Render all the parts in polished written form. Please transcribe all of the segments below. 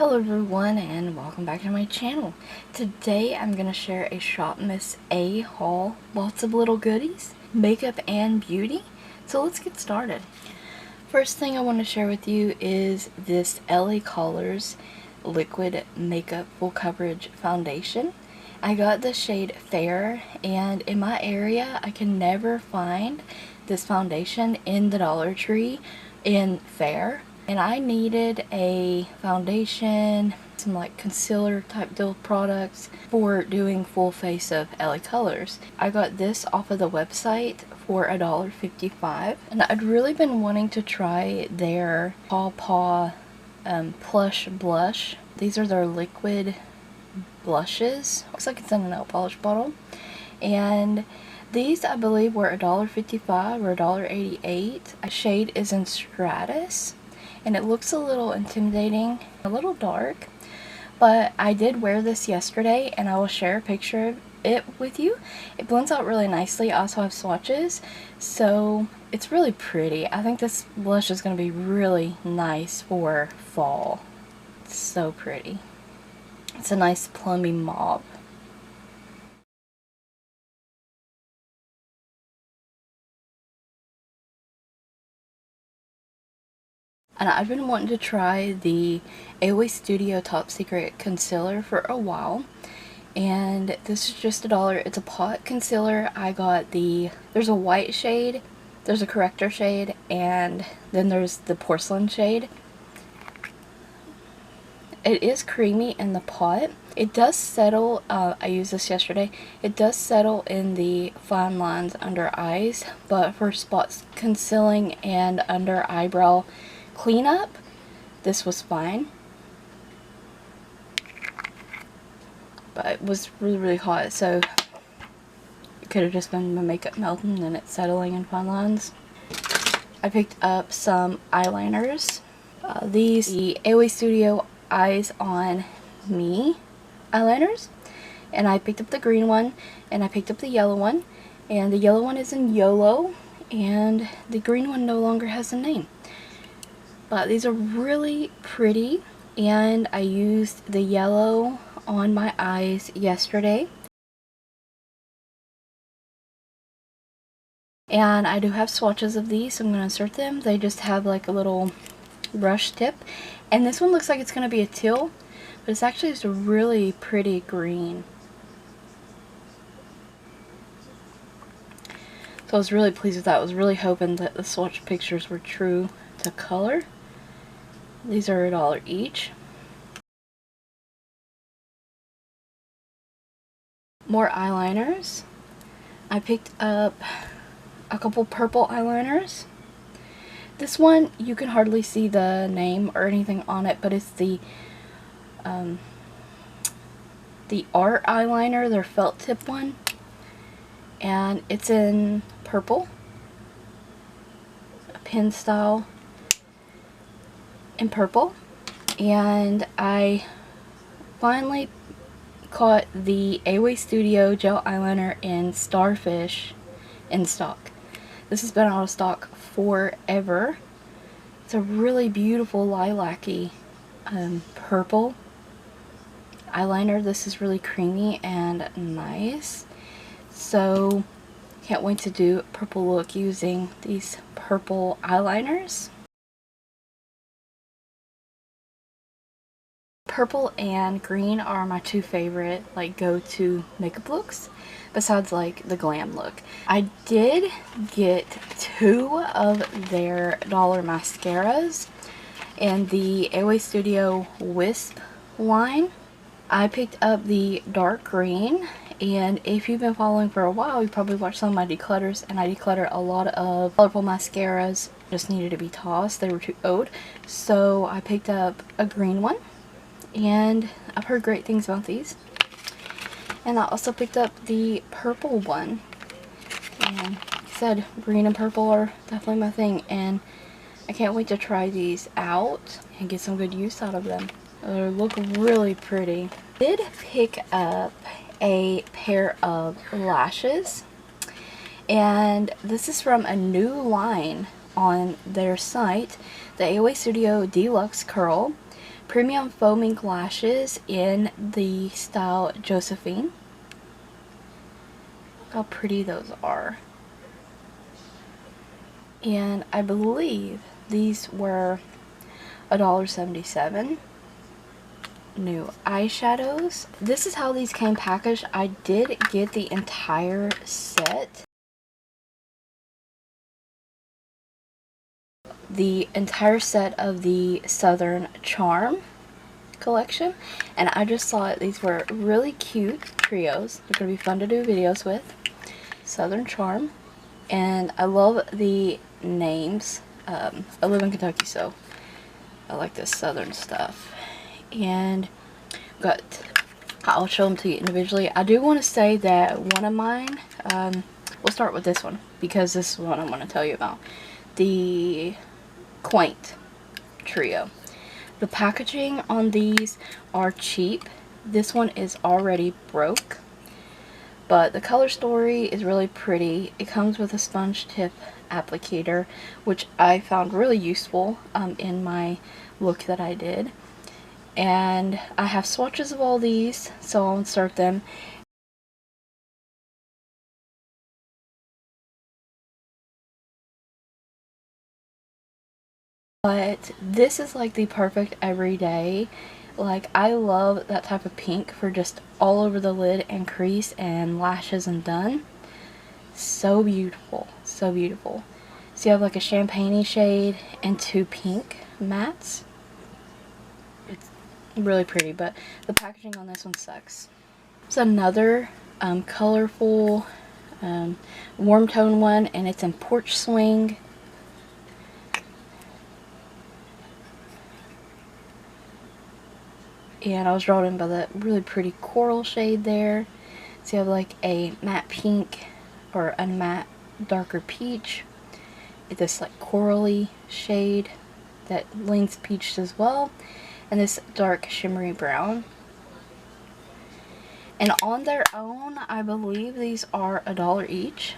Hello everyone and welcome back to my channel. Today I'm going to share a ShopMissA haul. Lots of little goodies, makeup and beauty. So let's get started. First thing I want to share with you is this LA Colors Liquid Makeup Full Coverage Foundation. I got the shade Fair, and in my area I can never find this foundation in the Dollar Tree in Fair. And I needed a foundation, some like concealer type deal products for doing full face of LA Colors. I got this off of the website for $1.55, and I'd really been wanting to try their Paw Paw Plush Blush. These are their liquid blushes. Looks like it's in a nail polish bottle. And these I believe were $1.55 or $1.88. A shade is in Stratus. And it looks a little intimidating, a little dark, but I did wear this yesterday and I will share a picture of it with you. It blends out really nicely. I also have swatches, so it's really pretty. I think this blush is going to be really nice for fall. It's so pretty. It's a nice plummy mauve. And I've been wanting to try the Yolo Studio Top Secret Concealer for a while. And this is just $1. It's a pot concealer. I got there's a white shade, there's a corrector shade, and then there's the porcelain shade. It is creamy in the pot. It does settle, I used this yesterday, it does settle in the fine lines under eyes, but for spots concealing and under eyebrow cleanup, this was fine. But it was really hot, so it could have just been my makeup melting and then it's settling in fine lines. I picked up some eyeliners. The Yolo Studio Eyes on Me eyeliners. And I picked up the green one, and I picked up the yellow one. And the yellow one is in Yolo, and the green one no longer has a name. But these are really pretty, and I used the yellow on my eyes yesterday. And I do have swatches of these, so I'm going to insert them. They just have like a little brush tip. And this one looks like it's going to be a teal, but it's actually just a really pretty green. So I was really pleased with that. I was really hoping that the swatch pictures were true to color. These are $1 each. More eyeliners. I picked up a couple purple eyeliners. This one, you can hardly see the name or anything on it, but it's the Art eyeliner, their felt tip one. And it's in purple, a pen style in purple. And I finally caught the Yolo Studio Gel Eyeliner in Starfish in stock. This has been out of stock forever. It's a really beautiful lilac-y purple eyeliner. This is really creamy and nice. So can't wait to do a purple look using these purple eyeliners. Purple and green are my two favorite like go-to makeup looks, besides like the glam look. I did get 2 of their dollar mascaras in the Yolo Studio Wisp line. I picked up the dark green, and if you've been following for a while, you probably watched some of my declutters, and I decluttered a lot of colorful mascaras. Just needed to be tossed. They were too old. So I picked up a green one, and I've heard great things about these. And I also picked up the purple one, and like I said, green and purple are definitely my thing, and I can't wait to try these out and get some good use out of them. They look really pretty. I did pick up a pair of lashes, and this is from a new line on their site, the Yolo Studio Deluxe Curl. premium foaming lashes in the style Josephine. Look how pretty those are. And I believe these were $1.77. New eyeshadows. This is how these came packaged. I did get the entire set. The entire set of the Southern Charm collection, and I just thought these were really cute trios. They're going to be fun to do videos with. Southern Charm, and I love the names. I live in Kentucky, so I like this Southern stuff. And I'll show them to you individually. I do want to say that one of mine, we'll start with this one because this is what I want to tell you about. The Quaint trio. The packaging on these are cheap. This one is already broke, but the color story is really pretty. It comes with a sponge tip applicator, which I found really useful in my look that I did. And I have swatches of all these, so I'll insert them. But this is like the perfect everyday. Like, I love that type of pink for just all over the lid and crease and lashes and done. So beautiful, so beautiful. So you have like a champagne-y shade and two pink mattes. It's really pretty, but the packaging on this one sucks. It's another colorful warm tone one, and it's in Porch Swing. And I was drawn in by the really pretty coral shade there. So you have like a matte pink or a matte darker peach. This like corally shade that leans peach as well. And this dark shimmery brown. And on their own, I believe these are $1 each.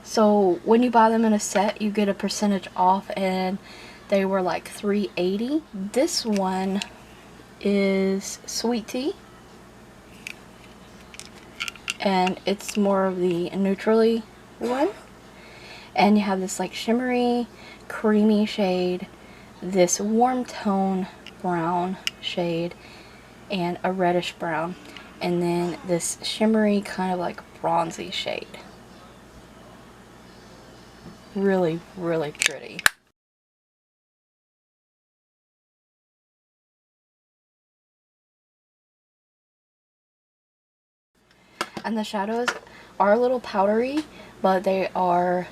So when you buy them in a set, you get a percentage off, and they were like $3.80. This one is sweet tea, and it's more of the neutrally one. And you have this like shimmery, creamy shade, this warm tone brown shade, and a reddish brown, and then this shimmery kind of like bronzy shade. Really, really pretty. And the shadows are a little powdery, but they are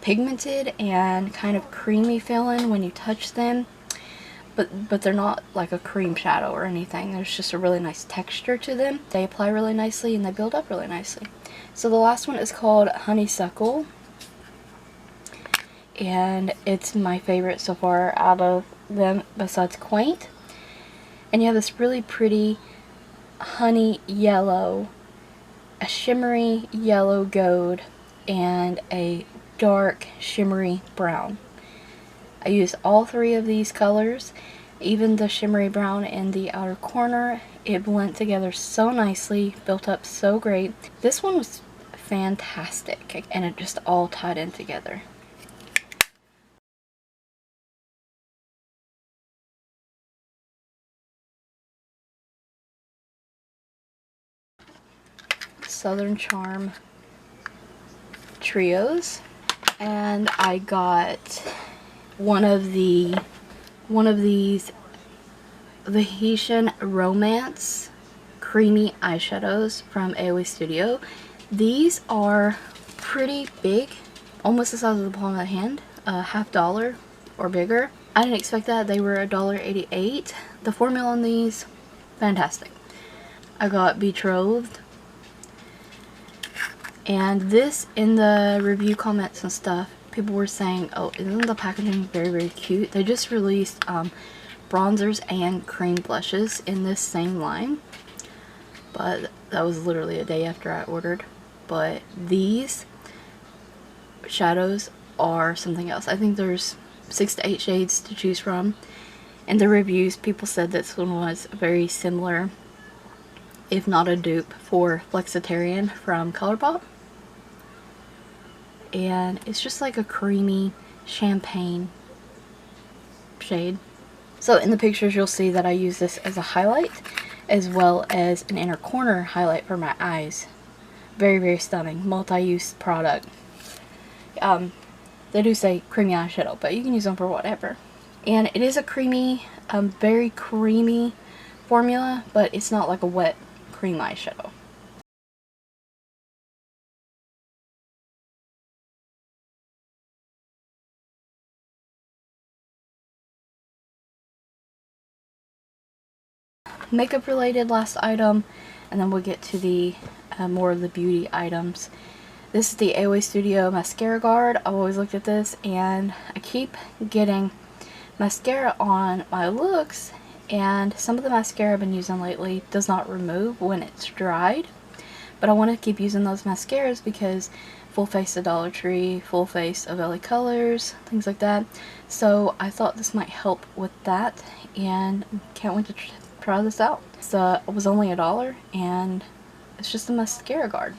pigmented and kind of creamy feeling when you touch them. But they're not like a cream shadow or anything. There's just a really nice texture to them. They apply really nicely and they build up really nicely. So the last one is called Honeysuckle. And it's my favorite so far out of them besides Quaint. And you have this really pretty honey yellow, a shimmery yellow gold, and a dark shimmery brown. I used all three of these colors, even the shimmery brown in the outer corner. It blended together so nicely, built up so great. This one was fantastic, and it just all tied in together. Southern Charm trios, and I got one of these Venetian Romance creamy eyeshadows from AOE Studio. These are pretty big, almost the size of the palm of the hand, $half or bigger. I didn't expect that. They were $1.88. The formula on these, fantastic. I got Betrothed. And this, in the review comments and stuff, people were saying, oh, isn't the packaging very, very cute? They just released bronzers and cream blushes in this same line. But that was literally a day after I ordered. but these shadows are something else. I think there's 6 to 8 shades to choose from. In the reviews, people said this one was very similar, if not a dupe, for Flexitarian from ColourPop. And it's just like a creamy champagne shade. So in the pictures you'll see that I use this as a highlight as well as an inner corner highlight for my eyes. Very, very stunning. Multi-use product. They do say creamy eyeshadow, but you can use them for whatever. And it is a creamy, very creamy formula, but it's not like a wet cream eyeshadow. Makeup related last item, and then we'll get to the more of the beauty items. This is the AOA Studio Mascara Guard. I've always looked at this and I keep getting mascara on my looks, and some of the mascara I've been using lately does not remove when it's dried, but I want to keep using those mascaras because Full Face of Dollar Tree, Full Face of LA Colors, things like that. So I thought this might help with that, and can't wait to try this out. So it was only $1 and it's just a mascara guard.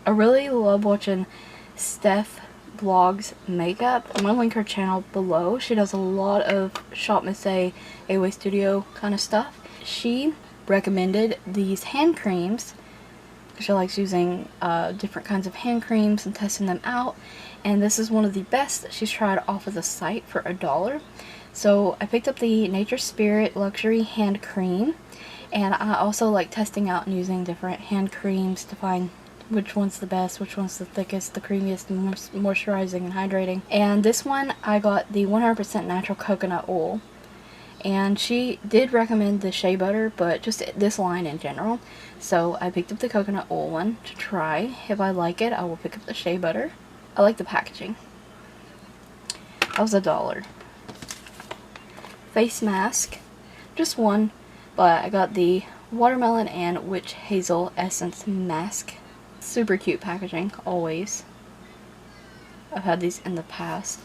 I really love watching Steph vlogs makeup. I'm gonna link her channel below. She does a lot of ShopMissA, AOA Studio kind of stuff. She recommended these hand creams. She likes using different kinds of hand creams and testing them out, and this is one of the best that she's tried off of the site for $1. So I picked up the Nature Spirit Luxury Hand Cream, and I also like testing out and using different hand creams to find which one's the best, which one's the thickest, the creamiest, the most moisturizing and hydrating. And this one I got the 100% natural coconut oil, and she did recommend the shea butter, but just this line in general. So I picked up the coconut oil one to try. If I like it, I will pick up the shea butter. I like the packaging. That was $1. Face mask, just one, but I got the watermelon and witch hazel essence mask. Super cute packaging, always. I've had these in the past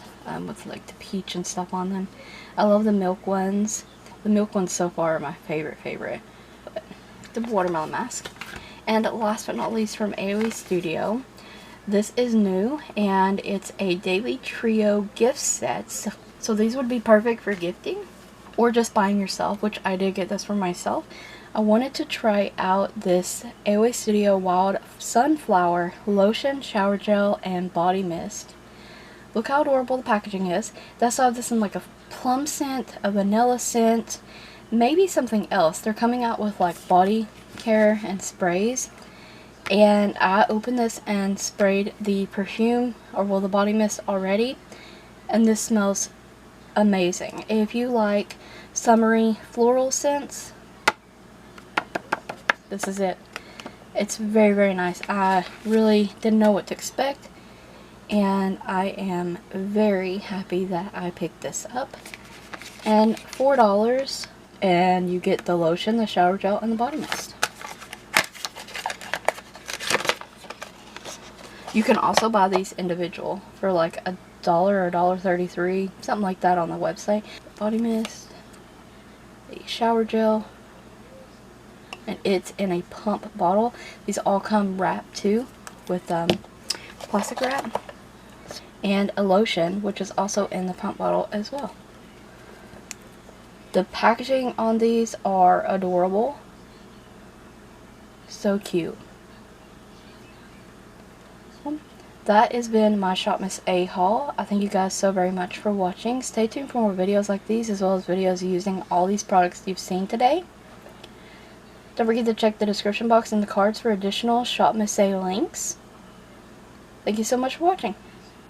with like the peach and stuff on them. I love the milk ones. The milk ones so far are my favorite. But the watermelon mask. And last but not least, from AOA Studio, this is new and it's a daily trio gift set. So these would be perfect for gifting or just buying yourself, which I did get this for myself. I wanted to try out this AOA Studio Wild Sunflower Lotion, Shower Gel, and Body Mist. Look how adorable the packaging is. They also have this in like a plum scent, a vanilla scent, maybe something else. They're coming out with like body care and sprays. And I opened this and sprayed the perfume, or well, the body mist already. And this smells amazing. If you like summery floral scents, this is it. It's very, very nice. I really didn't know what to expect, and I am very happy that I picked this up. And $4, and you get the lotion, the shower gel, and the body mist. You can also buy these individual for like $1 or $1.33, something like that on the website. Body mist, the shower gel, and it's in a pump bottle. These all come wrapped too with plastic wrap, and a lotion which is also in the pump bottle as well. The packaging on these are adorable, so cute. That has been my ShopMissA haul. I thank you guys so very much for watching. Stay tuned for more videos like these, as well as videos using all these products you've seen today. Don't forget to check the description box and the cards for additional ShopMissA links. Thank you so much for watching.